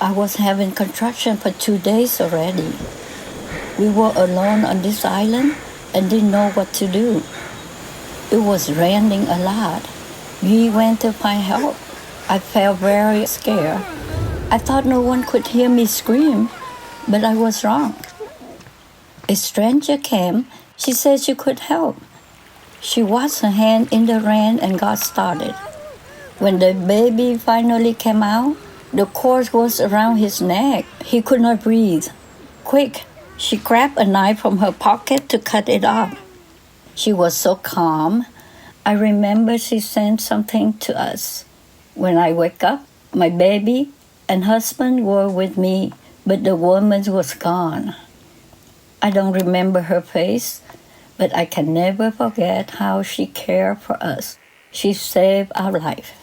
I was having contraction for 2 days already. We were alone on this island and didn't know what to do. It was raining a lot. We went to find help. I felt very scared. I thought no one could hear me scream, but I was wrong. A stranger came. She said she could help. She washed her hand in the rain and got started. When the baby finally came out, the cord was around his neck. He could not breathe. Quick, she grabbed a knife from her pocket to cut it off. She was so calm. I remember she said something to us. When I wake up, my baby and husband were with me, but the woman was gone. I don't remember her face, but I can never forget how she cared for us. She saved our life.